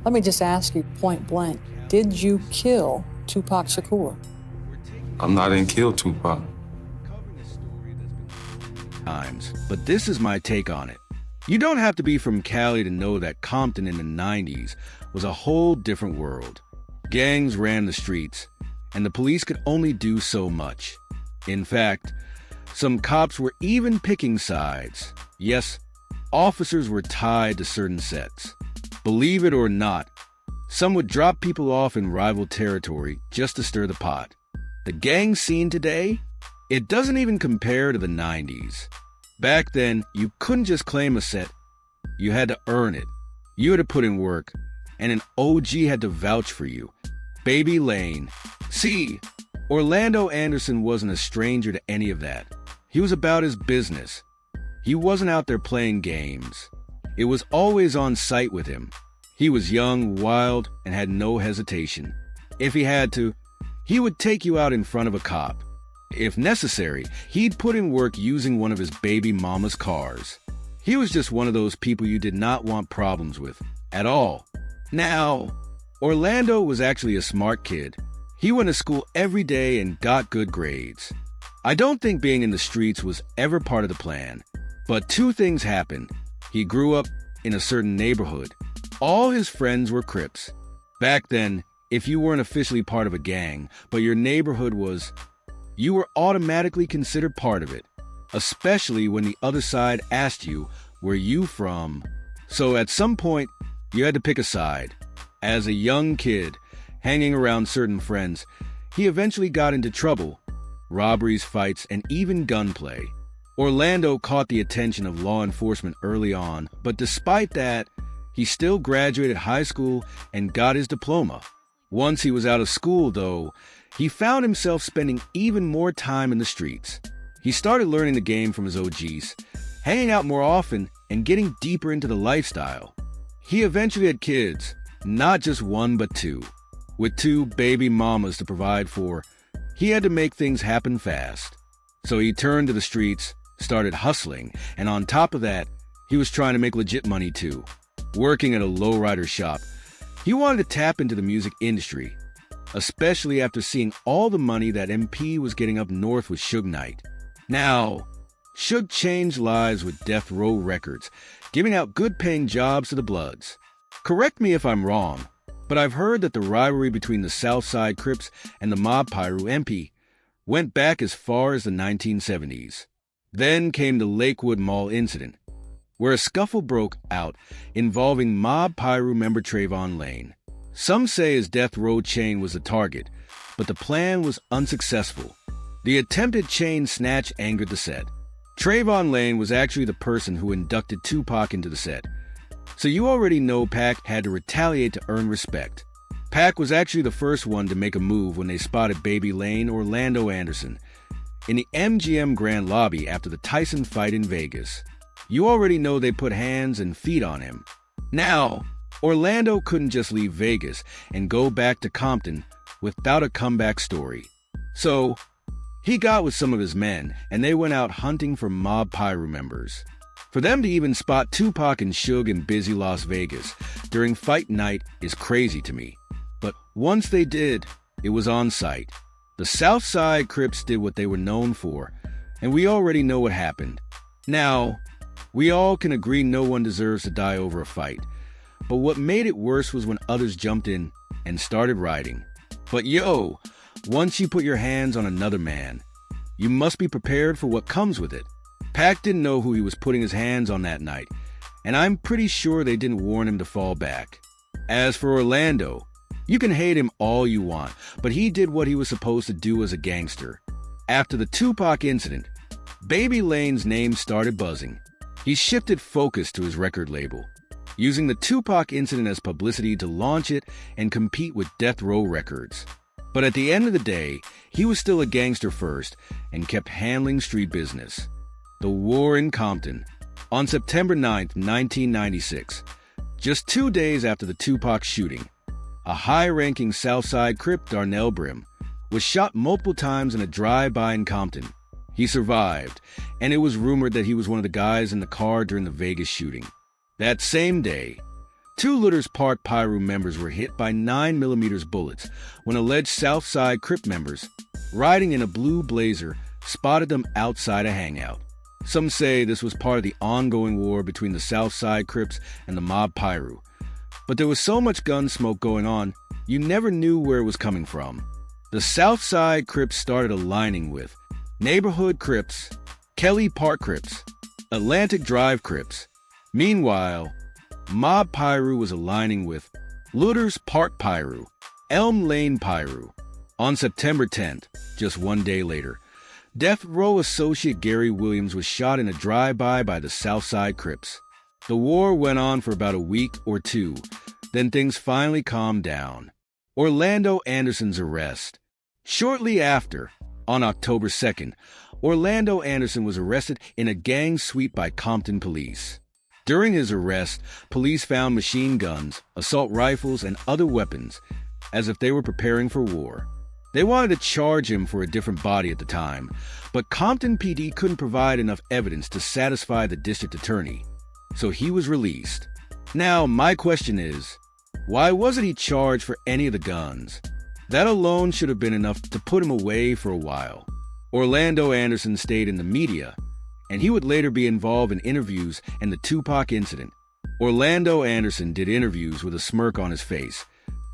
Let me just ask you point blank, did you kill Tupac Shakur? I'm not in kill Tupac. But this is my take on it. You don't have to be from Cali to know that Compton in the 90s was a whole different world. Gangs ran the streets, and the police could only do so much. In fact, some cops were even picking sides. Yes, officers were tied to certain sets. Believe it or not, some would drop people off in rival territory just to stir the pot. The gang scene today, it doesn't even compare to the 90s. Back then, you couldn't just claim a set. You had to earn it. You had to put in work, and an OG had to vouch for you. Baby Lane. See, Orlando Anderson wasn't a stranger to any of that. He was about his business. He wasn't out there playing games. It was always on sight with him. He was young, wild, and had no hesitation. If he had to, he would take you out in front of a cop. If necessary, he'd put in work using one of his baby mama's cars. He was just one of those people you did not want problems with, at all. Now, Orlando was actually a smart kid. He went to school every day and got good grades. I don't think being in the streets was ever part of the plan. But two things happened. He grew up in a certain neighborhood. All his friends were Crips. Back then, if you weren't officially part of a gang, but your neighborhood was, you were automatically considered part of it, especially when the other side asked you, where you from? So at some point, you had to pick a side. As a young kid, hanging around certain friends, he eventually got into trouble. Robberies, fights, and even gunplay. Orlando caught the attention of law enforcement early on, but despite that, he still graduated high school and got his diploma. Once he was out of school, though, he found himself spending even more time in the streets. He started learning the game from his OGs, hanging out more often and getting deeper into the lifestyle. He eventually had kids, not just one but two. With two baby mamas to provide for, he had to make things happen fast. So he turned to the streets, started hustling, and on top of that, he was trying to make legit money too. Working at a lowrider shop, he wanted to tap into the music industry, especially after seeing all the money that MP was getting up north with Suge Knight. Now, Suge changed lives with Death Row Records, giving out good-paying jobs to the Bloods. Correct me if I'm wrong, but I've heard that the rivalry between the Southside Crips and the Mob Pyru MP went back as far as the 1970s. Then came the Lakewood Mall incident, where a scuffle broke out involving Mob Pyru member Trayvon Lane. Some say his death row chain was the target, but the plan was unsuccessful. The attempted chain snatch angered the set. Trayvon Lane was actually the person who inducted Tupac into the set, so you already know Pac had to retaliate to earn respect. Pac was actually the first one to make a move when they spotted Baby Lane Orlando Anderson in the MGM Grand Lobby after the Tyson fight in Vegas. You already know they put hands and feet on him. Now, Orlando couldn't just leave Vegas and go back to Compton without a comeback story. So, he got with some of his men, and they went out hunting for Mob Pyru members. For them to even spot Tupac and Suge in busy Las Vegas during fight night is crazy to me. But once they did, it was on sight. The Southside Crips did what they were known for, and we already know what happened. Now, we all can agree no one deserves to die over a fight. But what made it worse was when others jumped in and started rioting. But yo, once you put your hands on another man, you must be prepared for what comes with it. Pac didn't know who he was putting his hands on that night, and I'm pretty sure they didn't warn him to fall back. As for Orlando, you can hate him all you want, but he did what he was supposed to do as a gangster. After the Tupac incident, Baby Lane's name started buzzing. He shifted focus to his record label, using the Tupac incident as publicity to launch it and compete with Death Row Records. But at the end of the day, he was still a gangster first and kept handling street business. The War in Compton. On September 9th, 1996, just 2 days after the Tupac shooting, a high-ranking Southside Crip, Darnell Brim, was shot multiple times in a drive-by in Compton. He survived, and it was rumored that he was one of the guys in the car during the Vegas shooting. That same day, Two Looters Park Pyru members were hit by 9mm bullets when alleged Southside Crip members, riding in a blue blazer, spotted them outside a hangout. Some say this was part of the ongoing war between the Southside Crips and the mob Pyru. But there was so much gun smoke going on, you never knew where it was coming from. The Southside Crips started aligning with Neighborhood Crips, Kelly Park Crips, Atlantic Drive Crips. Meanwhile, Mob Pyru was aligning with Looters Park Pyru, Elm Lane Pyru. On September 10th, just one day later, Death Row associate Gary Williams was shot in a drive-by by the Southside Crips. The war went on for about a week or two, then things finally calmed down. Orlando Anderson's arrest. Shortly after, on October 2nd, Orlando Anderson was arrested in a gang sweep by Compton police. During his arrest, police found machine guns, assault rifles, and other weapons, as if they were preparing for war. They wanted to charge him for a different body at the time, but Compton PD couldn't provide enough evidence to satisfy the district attorney, so he was released. Now, my question is, why wasn't he charged for any of the guns? That alone should have been enough to put him away for a while. Orlando Anderson stayed in the media, and he would later be involved in interviews and the Tupac incident. Orlando Anderson did interviews with a smirk on his face,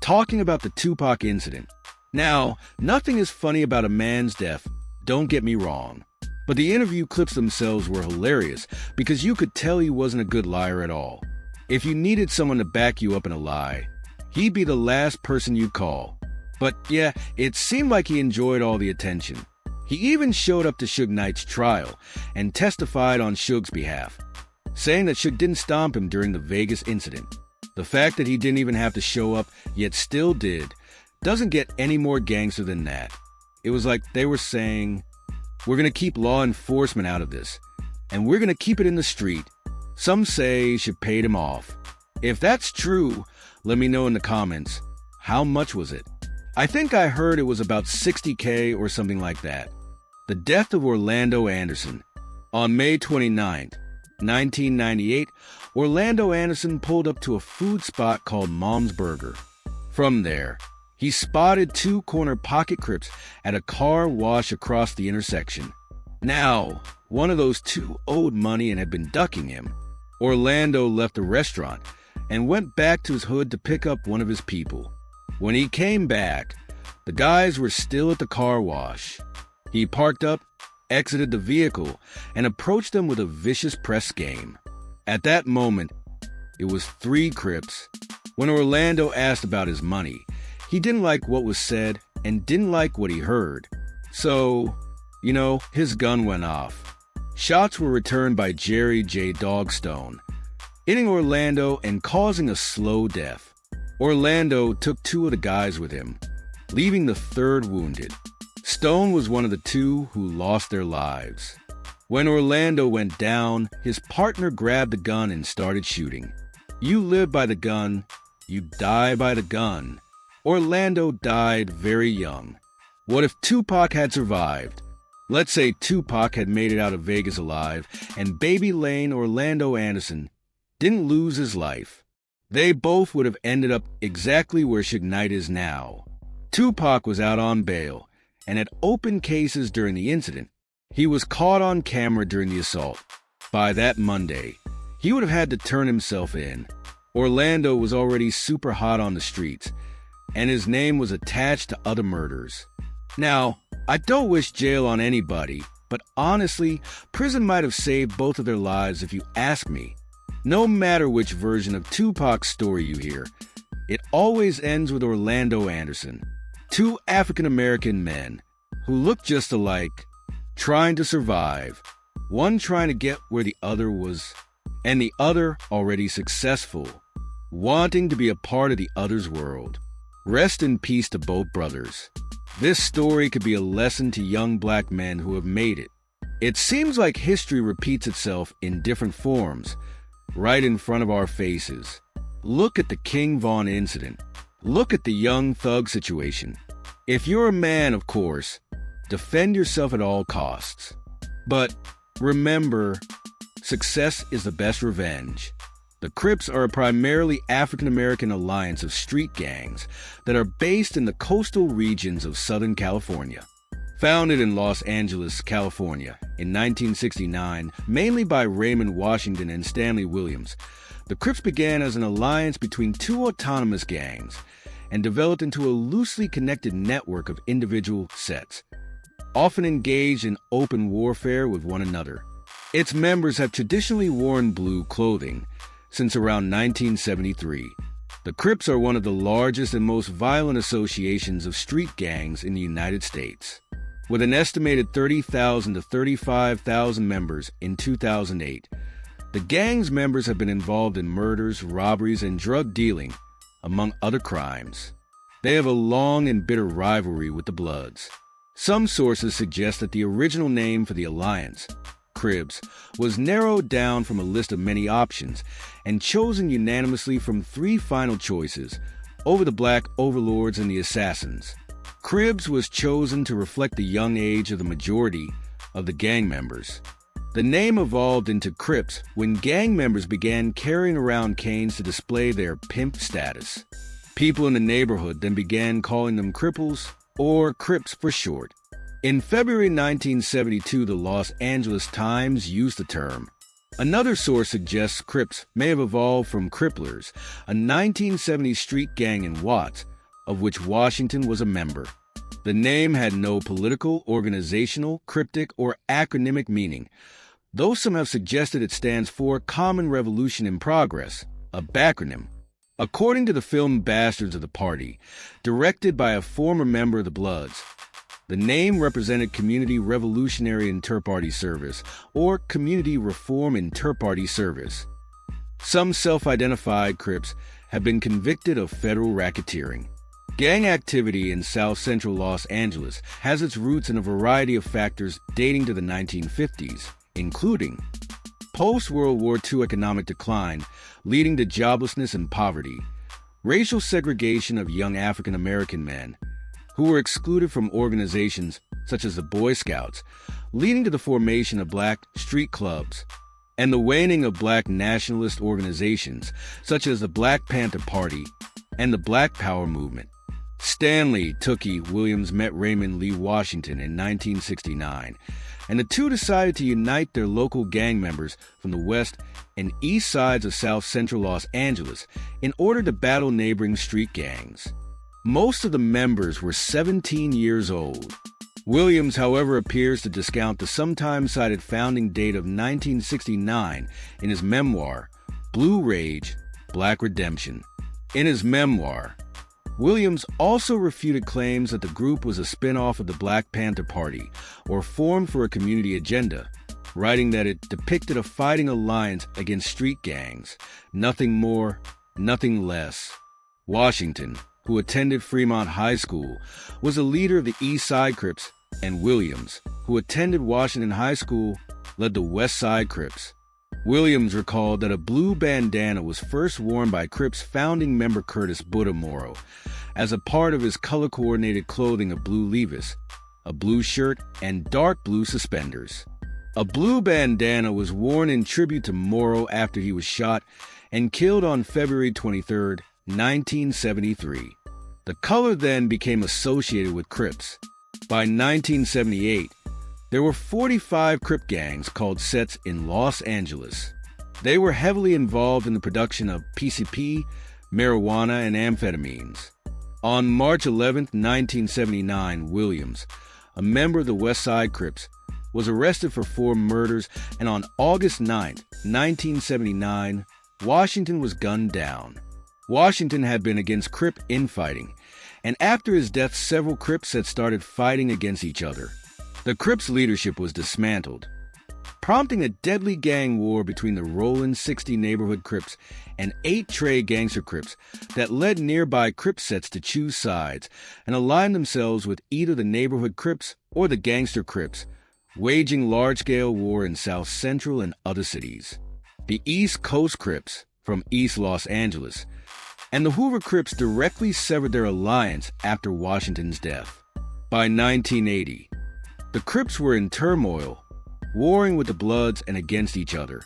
talking about the Tupac incident. Now, nothing is funny about a man's death, don't get me wrong. But the interview clips themselves were hilarious because you could tell he wasn't a good liar at all. If you needed someone to back you up in a lie, he'd be the last person you'd call. But yeah, it seemed like he enjoyed all the attention. He even showed up to Suge Knight's trial and testified on Suge's behalf, saying that Suge didn't stomp him during the Vegas incident. The fact that he didn't even have to show up, yet still did, doesn't get any more gangster than that. It was like they were saying, we're going to keep law enforcement out of this, and we're going to keep it in the street. Some say Suge paid him off. If that's true, let me know in the comments. How much was it? I think I heard it was about $60K or something like that. The death of Orlando Anderson. On May 29th, 1998, Orlando Anderson pulled up to a food spot called Mom's Burger. From there, he spotted two corner pocket Crips at a car wash across the intersection. Now, one of those two owed money and had been ducking him. Orlando left the restaurant and went back to his hood to pick up one of his people. When he came back, the guys were still at the car wash. He parked up, exited the vehicle, and approached them with a vicious press game. At that moment, it was three Crips. When Orlando asked about his money, he didn't like what was said and didn't like what he heard. So, his gun went off. Shots were returned by Jerry J. Dogstone, hitting Orlando and causing a slow death. Orlando took two of the guys with him, leaving the third wounded. Stone was one of the two who lost their lives. When Orlando went down, his partner grabbed the gun and started shooting. You live by the gun, you die by the gun. Orlando died very young. What if Tupac had survived? Let's say Tupac had made it out of Vegas alive, and Baby Lane Orlando Anderson didn't lose his life. They both would have ended up exactly where Suge Knight is now. Tupac was out on bail and had opened cases during the incident. He was caught on camera during the assault. By that Monday, he would have had to turn himself in. Orlando was already super hot on the streets, and his name was attached to other murders. Now, I don't wish jail on anybody, but honestly, prison might have saved both of their lives if you ask me. No matter which version of Tupac's story you hear, it always ends with Orlando Anderson, two African-American men who look just alike, trying to survive, one trying to get where the other was, and the other already successful, wanting to be a part of the other's world. Rest in peace to both brothers. This story could be a lesson to young black men who have made it. It seems like history repeats itself in different forms, right in front of our faces. Look at the King Von incident. Look at the Young Thug situation. If you're a man, of course, defend yourself at all costs. But remember, success is the best revenge. The Crips are a primarily African-American alliance of street gangs that are based in the coastal regions of Southern California. Founded in Los Angeles, California in 1969, mainly by Raymond Washington and Stanley Williams, the Crips began as an alliance between two autonomous gangs and developed into a loosely connected network of individual sets, often engaged in open warfare with one another. Its members have traditionally worn blue clothing since around 1973. The Crips are one of the largest and most violent associations of street gangs in the United States. With an estimated 30,000 to 35,000 members in 2008, the gang's members have been involved in murders, robberies, and drug dealing, among other crimes. They have a long and bitter rivalry with the Bloods. Some sources suggest that the original name for the alliance, Crips, was narrowed down from a list of many options and chosen unanimously from three final choices over the Black Overlords and the Assassins. Crips was chosen to reflect the young age of the majority of the gang members. The name evolved into Crips when gang members began carrying around canes to display their pimp status. People in the neighborhood then began calling them Cripples, or Crips for short. In February 1972, the Los Angeles Times used the term. Another source suggests Crips may have evolved from Cripplers, a 1970s street gang in Watts, of which Washington was a member. The name had no political, organizational, cryptic, or acronymic meaning, though some have suggested it stands for Common Revolution in Progress, a backronym. According to the film Bastards of the Party, directed by a former member of the Bloods, the name represented Community Revolutionary Inter-Party Service, or Community Reform Inter-Party Service. Some self-identified Crips have been convicted of federal racketeering. Gang activity in South Central Los Angeles has its roots in a variety of factors dating to the 1950s, including post-World War II economic decline leading to joblessness and poverty, racial segregation of young African American men who were excluded from organizations such as the Boy Scouts, leading to the formation of black street clubs, and the waning of black nationalist organizations such as the Black Panther Party and the Black Power movement. Stanley Tookie Williams met Raymond Lee Washington in 1969, and the two decided to unite their local gang members from the west and east sides of South Central Los Angeles in order to battle neighboring street gangs. Most of the members were 17 years old. Williams, however, appears to discount the sometimes cited founding date of 1969 in his memoir, Blue Rage, Black Redemption. In his memoir, Williams also refuted claims that the group was a spin-off of the Black Panther Party or formed for a community agenda, writing that it depicted a fighting alliance against street gangs, nothing more, nothing less. Washington, who attended Fremont High School, was a leader of the East Side Crips, and Williams, who attended Washington High School, led the West Side Crips. Williams recalled that a blue bandana was first worn by Crips founding member Curtis Buddha Morrow as a part of his color-coordinated clothing of blue Levis, a blue shirt, and dark blue suspenders. A blue bandana was worn in tribute to Morrow after he was shot and killed on February 23, 1973. The color then became associated with Crips. By 1978, there were 45 Crip gangs called Sets in Los Angeles. They were heavily involved in the production of PCP, marijuana, and amphetamines. On March 11, 1979, Williams, a member of the West Side Crips, was arrested for 4 murders, and on August 9, 1979, Washington was gunned down. Washington had been against Crip infighting, and after his death, several Crips had started fighting against each other. The Crips' leadership was dismantled, prompting a deadly gang war between the Roland 60 neighborhood Crips and 8 trade gangster Crips that led nearby Crip sets to choose sides and align themselves with either the neighborhood Crips or the gangster Crips, waging large-scale war in South Central and other cities. The East Coast Crips, from East Los Angeles, and the Hoover Crips directly severed their alliance after Washington's death. By 1980, the Crips were in turmoil, warring with the Bloods and against each other.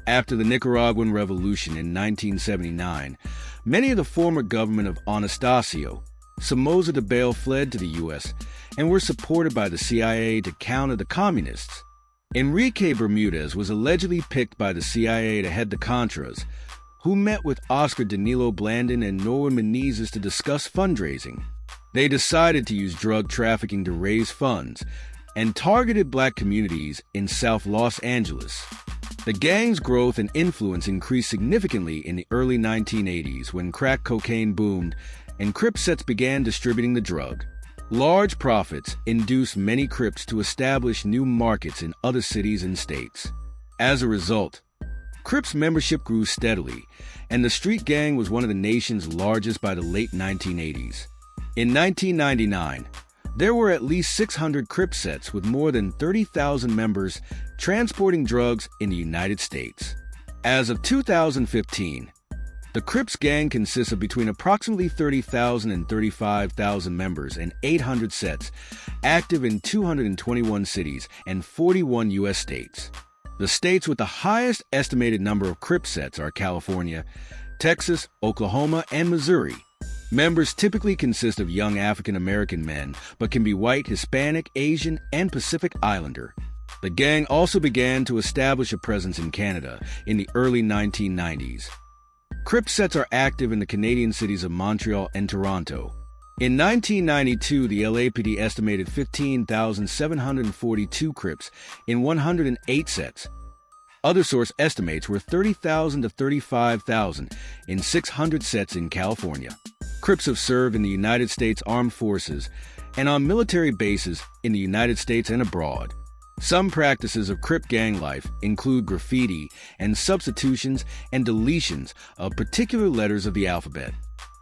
After the Nicaraguan Revolution in 1979, many of the former government of Anastasio Somoza Debayle fled to the U.S. and were supported by the CIA to counter the communists. Enrique Bermudez was allegedly picked by the CIA to head the Contras, who met with Oscar Danilo Blandon and Norman Menezes to discuss fundraising. They decided to use drug trafficking to raise funds and targeted black communities in South Los Angeles. The gang's growth and influence increased significantly in the early 1980s when crack cocaine boomed and Cripsets began distributing the drug. Large profits induced many Crips to establish new markets in other cities and states. As a result, Crips membership grew steadily, and the street gang was one of the nation's largest by the late 1980s. In 1999, there were at least 600 Cripsets with more than 30,000 members transporting drugs in the United States. As of 2015, the Crips gang consists of between approximately 30,000 and 35,000 members and 800 sets, active in 221 cities and 41 U.S. states. The states with the highest estimated number of Cripsets are California, Texas, Oklahoma, and Missouri. Members typically consist of young African-American men, but can be white, Hispanic, Asian, and Pacific Islander. The gang also began to establish a presence in Canada in the early 1990s. Cripsets are active in the Canadian cities of Montreal and Toronto. In 1992, the LAPD estimated 15,742 Crips in 108 sets. Other source estimates were 30,000 to 35,000 in 600 sets in California. Crips have served in the United States Armed Forces and on military bases in the United States and abroad. Some practices of Crip gang life include graffiti and substitutions and deletions of particular letters of the alphabet.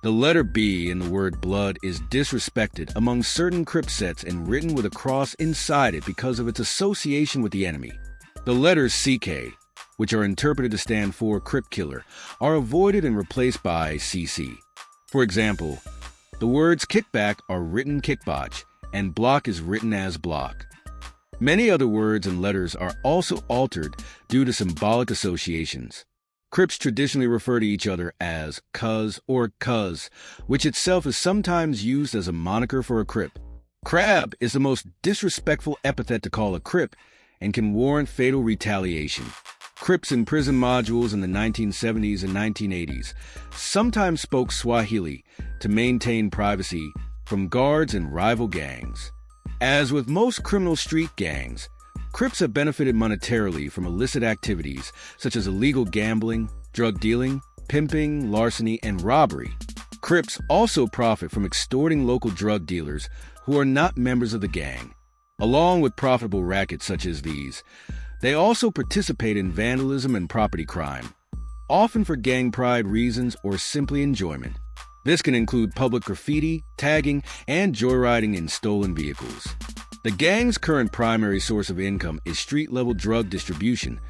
The letter B in the word blood is disrespected among certain Cripsets and written with a cross inside it because of its association with the enemy. The letters CK, which are interpreted to stand for Crip Killer, are avoided and replaced by CC. For example, the words kickback are written kickbotch, and block is written as block. Many other words and letters are also altered due to symbolic associations. Crips traditionally refer to each other as cuz or cuz, which itself is sometimes used as a moniker for a Crip. Crab is the most disrespectful epithet to call a Crip and can warrant fatal retaliation. Crips in prison modules in the 1970s and 1980s sometimes spoke Swahili to maintain privacy from guards and rival gangs. As with most criminal street gangs, Crips have benefited monetarily from illicit activities such as illegal gambling, drug dealing, pimping, larceny, and robbery. Crips also profit from extorting local drug dealers who are not members of the gang. Along with profitable rackets such as these, they also participate in vandalism and property crime, often for gang pride reasons or simply enjoyment. This can include public graffiti, tagging, and joyriding in stolen vehicles. The gang's current primary source of income is street-level drug distribution.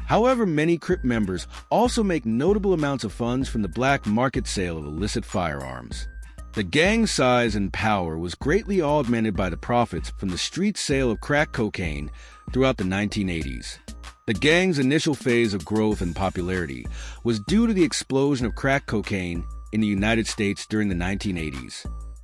However, many Crip members also make notable amounts of funds from the black market sale of illicit firearms. The gang's size and power was greatly augmented by the profits from the street sale of crack cocaine throughout the 1980s. The gang's initial phase of growth and popularity was due to the explosion of crack cocaine in the United States during the 1980s.